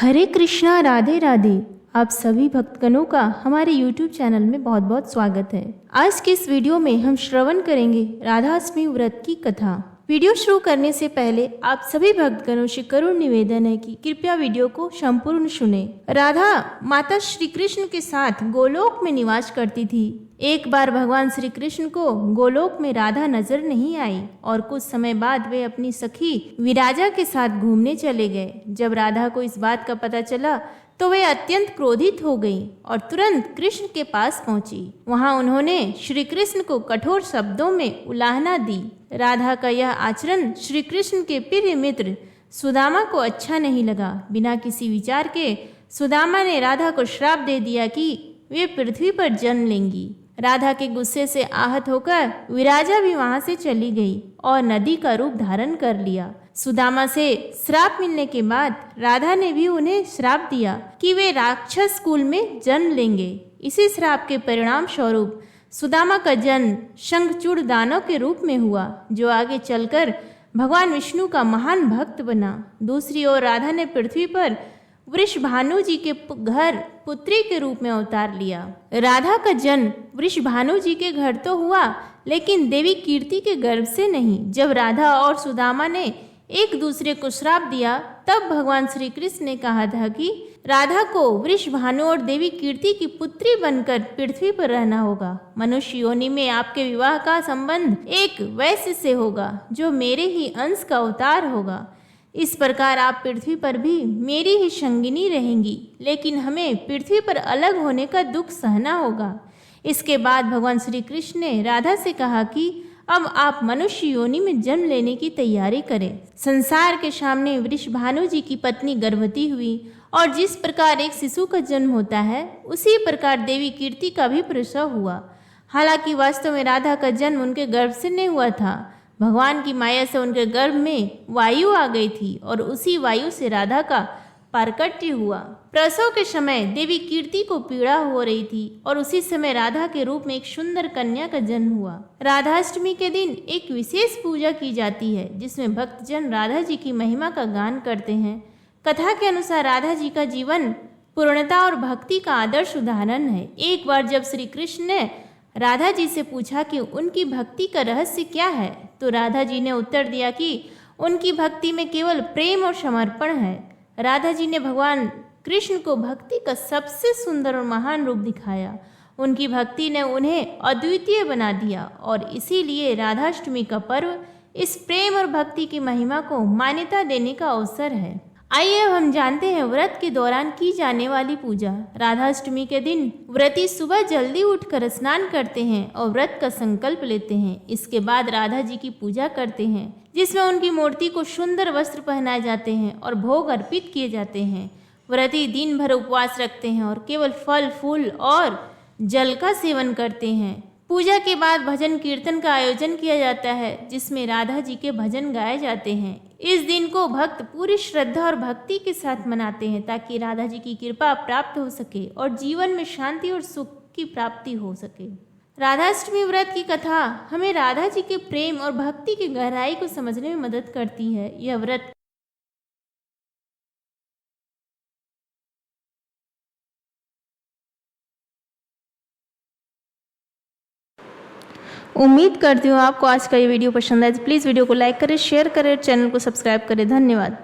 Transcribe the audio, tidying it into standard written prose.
हरे कृष्णा, राधे राधे। आप सभी भक्तगणों का हमारे YouTube चैनल में बहुत बहुत स्वागत है। आज के इस वीडियो में हम श्रवण करेंगे राधाष्टमी व्रत की कथा। वीडियो शुरू करने से पहले आप सभी भक्तगणों से करुण निवेदन है कि कृपया वीडियो को संपूर्ण सुने। राधा माता श्री कृष्ण के साथ गोलोक में निवास करती थी। एक बार भगवान श्री कृष्ण को गोलोक में राधा नजर नहीं आई और कुछ समय बाद वे अपनी सखी विराजा के साथ घूमने चले गए। जब राधा को इस बात का पता चला तो वे अत्यंत क्रोधित हो गईं और तुरंत कृष्ण के पास पहुंची। वहां उन्होंने श्री कृष्ण को कठोर शब्दों में उलाहना दी। राधा का यह आचरण श्री कृष्ण के प्रिय मित्र सुदामा को अच्छा नहीं लगा। बिना किसी विचार के सुदामा ने राधा को श्राप दे दिया कि वे पृथ्वी पर जन्म लेंगी। राधा के गुस्से से आहत होकर विराजा भी वहां से चली गई और नदी का रूप धारण कर लिया। सुदामा से श्राप मिलने के बाद राधा ने भी उन्हें श्राप दिया कि वे राक्षस कुल में जन्म लेंगे। इसी श्राप के परिणाम स्वरूप सुदामा का जन्म शंखचूड़ दानव के रूप में हुआ, जो आगे चलकर भगवान विष्णु का महान भक्त बना। दूसरी ओर राधा ने पृथ्वी पर वृषभानु जी के घर पुत्री के रूप में अवतार लिया। राधा का जन्म वृषभानु जी के घर तो हुआ, लेकिन देवी कीर्ति के गर्भ से नहीं। जब राधा और सुदामा ने एक दूसरे को श्राप दिया, तब भगवान श्री कृष्ण ने कहा था कि राधा को वृषभानु और देवी कीर्ति की पुत्री बनकर पृथ्वी पर रहना होगा। मनुष्य योनि में आपके विवाह का संबंध एक वैश्य से होगा, जो मेरे ही अंश का अवतार होगा। इस प्रकार आप पृथ्वी पर भी मेरी ही संगिनी रहेंगी, लेकिन हमें पृथ्वी पर अलग होने का दुख सहना होगा। इसके बाद भगवान श्री कृष्ण ने राधा से कहा कि अब आप मनुष्य योनि में जन्म लेने की तैयारी करें। संसार के सामने वृषभानु जी की पत्नी गर्भवती हुई और जिस प्रकार एक शिशु का जन्म होता है, उसी प्रकार देवी कीर्ति का भी प्रसव हुआ। हालांकि वास्तव में राधा का जन्म उनके गर्भ से नहीं हुआ था। भगवान की माया से उनके गर्भ में वायु आ गई थी और उसी वायु से राधा का पारकट्य हुआ। प्रसव के समय देवी कीर्ति को पीड़ा हो रही थी और उसी समय राधा के रूप में एक सुंदर कन्या का जन्म हुआ। राधाष्टमी के दिन एक विशेष पूजा की जाती है, जिसमें भक्तजन राधा जी की महिमा का गान करते हैं। कथा के अनुसार राधा जी का जीवन पूर्णता और भक्ति का आदर्श उदाहरण है। एक बार जब श्री कृष्ण ने राधा जी से पूछा कि उनकी भक्ति का रहस्य क्या है, तो राधा जी ने उत्तर दिया कि उनकी भक्ति में केवल प्रेम और समर्पण है। राधा जी ने भगवान कृष्ण को भक्ति का सबसे सुंदर और महान रूप दिखाया। उनकी भक्ति ने उन्हें अद्वितीय बना दिया और इसीलिए राधाष्टमी का पर्व इस प्रेम और भक्ति की महिमा को मान्यता देने का अवसर है। आइए अब हम जानते हैं व्रत के दौरान की जाने वाली पूजा। राधाष्टमी के दिन व्रती सुबह जल्दी उठकर स्नान करते हैं और व्रत का संकल्प लेते हैं। इसके बाद राधा जी की पूजा करते हैं, जिसमें उनकी मूर्ति को सुंदर वस्त्र पहनाए जाते हैं और भोग अर्पित किए जाते हैं। व्रती दिन भर उपवास रखते हैं और केवल फल फूल और जल का सेवन करते हैं। पूजा के बाद भजन कीर्तन का आयोजन किया जाता है, जिसमें राधा जी के भजन गाए जाते हैं। इस दिन को भक्त पूरी श्रद्धा और भक्ति के साथ मनाते हैं, ताकि राधा जी की कृपा प्राप्त हो सके और जीवन में शांति और सुख की प्राप्ति हो सके। राधाष्टमी व्रत की कथा हमें राधा जी के प्रेम और भक्ति की गहराई को समझने में मदद करती है। यह व्रत उम्मीद करती हूँ आपको आज का ये वीडियो पसंद आए। प्लीज़ वीडियो को लाइक करें, शेयर करें, चैनल को सब्सक्राइब करें। धन्यवाद।